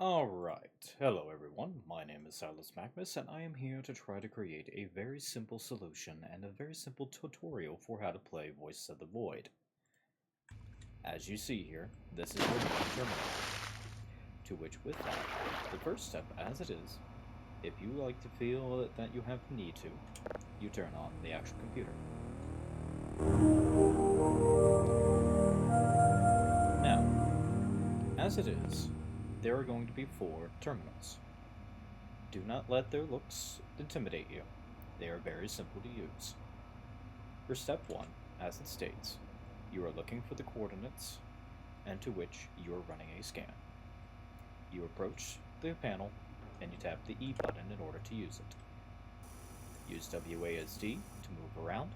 Alright, hello everyone, my name is Silas Magnus and I am here to try to create a very simple solution and a very simple tutorial for how to play Voice of the Void. As you see here, this is your main terminal, to which with that, the first step as it is, if you like to feel that you have the need to, you turn on the actual computer. Now, as it is, there are going to be 4 terminals. Do not let their looks intimidate you. They are very simple to use. For step 1, as it states, you are looking for the coordinates and to which you are running a scan. You approach the panel and you tap the E button in order to use it. Use WASD to move around.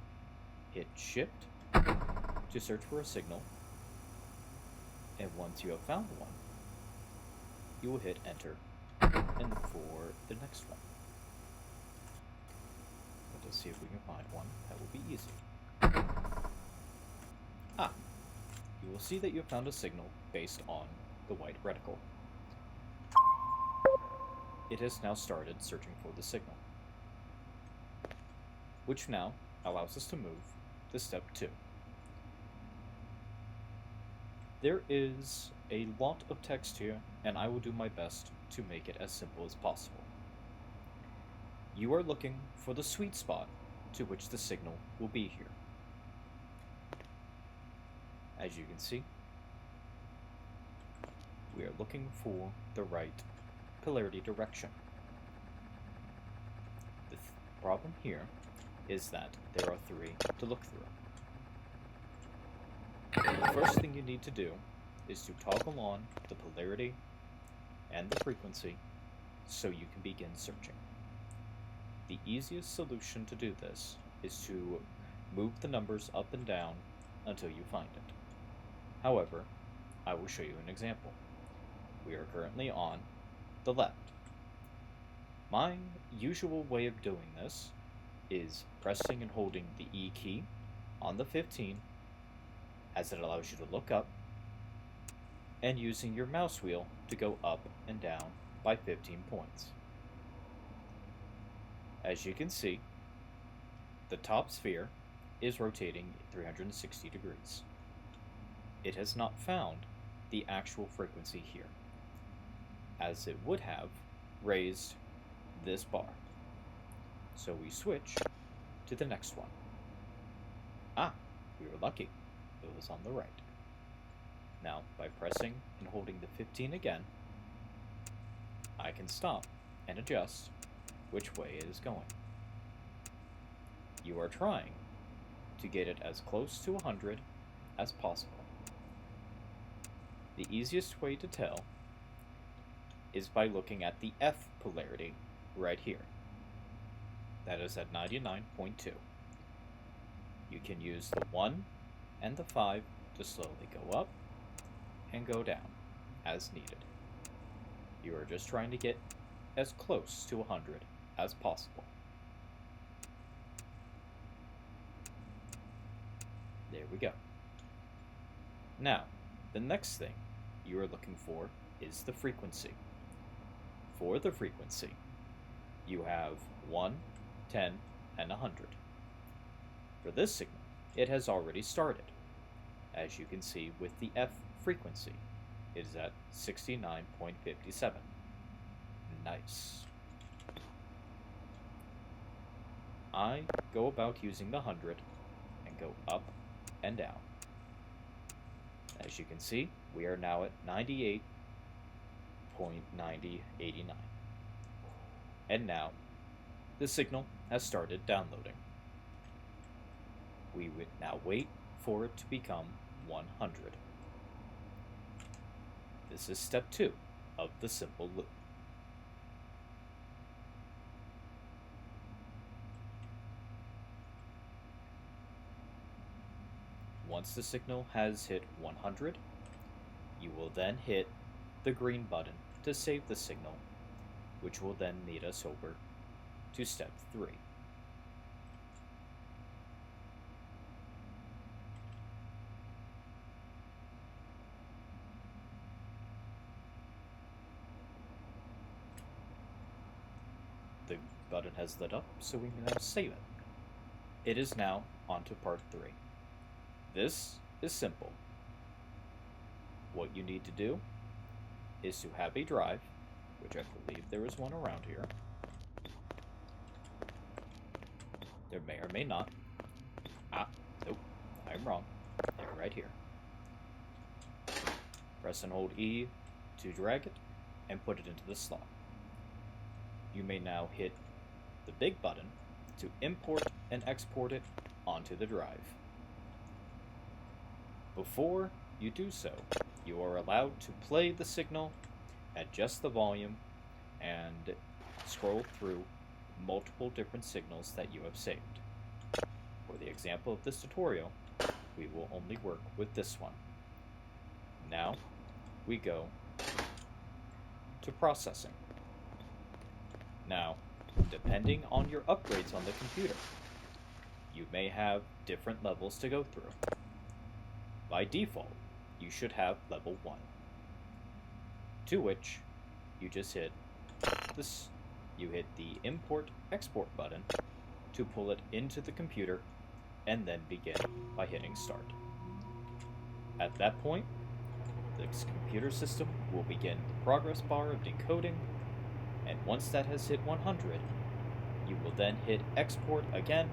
Hit Shift to search for a signal. And once you have found one, you will hit Enter and look for the next one. Let us see if we can find one that will be easy. Ah, you will see that you have found a signal based on the white reticle. It has now started searching for the signal, which now allows us to move to step 2. There is a lot of text here, and I will do my best to make it as simple as possible. You are looking for the sweet spot to which the signal will be here. As you can see, we are looking for the right polarity direction. The problem here is that there are 3 to look through. The first thing you need to do is to toggle on the polarity and the frequency so you can begin searching. The easiest solution to do this is to move the numbers up and down until you find it. However, I will show you an example. We are currently on the left. My usual way of doing this is pressing and holding the E key on the 15, as it allows you to look up, and using your mouse wheel to go up and down by 15 points. As you can see, the top sphere is rotating 360 degrees. It has not found the actual frequency here, as it would have raised this bar. So we switch to the next one. Ah, we were lucky. It was on the right. Now, by pressing and holding the 15 again, I can stop and adjust which way it is going. You are trying to get it as close to 100 as possible. The easiest way to tell is by looking at the F polarity right here. That is at 99.2. You can use the 1 and the 5 to slowly go up and go down as needed. You are just trying to get as close to 100 as possible. There we go. Now, the next thing you are looking for is the frequency. For the frequency, you have 1, 10, and 100. For this signal, it has already started. As you can see with the F frequency, it is at 69.57. Nice. I go about using the 100 and go up and down. As you can see, we are now at 98.9089. And now, the signal has started downloading. We would now wait for it to become 100. This is step 2 of the simple loop. Once the signal has hit 100, you will then hit the green button to save the signal, which will then lead us over to step 3. Button has lit up, so we can now save it. It is now on to part 3. This is simple. What you need to do is to have a drive, which I believe there is one around here. There may or may not. Nope, I'm wrong. They're right here. Press and hold E to drag it and put it into the slot. You may now hit the big button to import and export it onto the drive. Before you do so, you are allowed to play the signal, adjust the volume, and scroll through multiple different signals that you have saved. For the example of this tutorial, we will only work with this one. Now, we go to processing. Now, depending on your upgrades on the computer, you may have different levels to go through. By default, you should have level 1, to which you just hit this. You hit the import export button to pull it into the computer and then begin by hitting start. At that point, the computer system will begin the progress bar of decoding, and once that has hit 100, you will then hit export again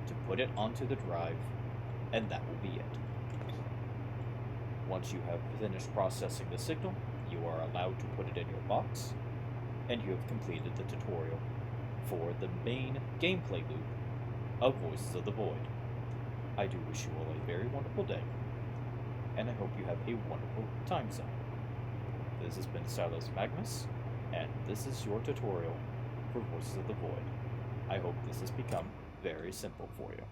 to put it onto the drive, and that will be it. Once you have finished processing the signal, you are allowed to put it in your box, and you have completed the tutorial for the main gameplay loop of Voices of the Void. I do wish you all a very wonderful day, and I hope you have a wonderful time zone. This has been Silos Magnus, and this is your tutorial for Voices of the Void. I hope this has become very simple for you.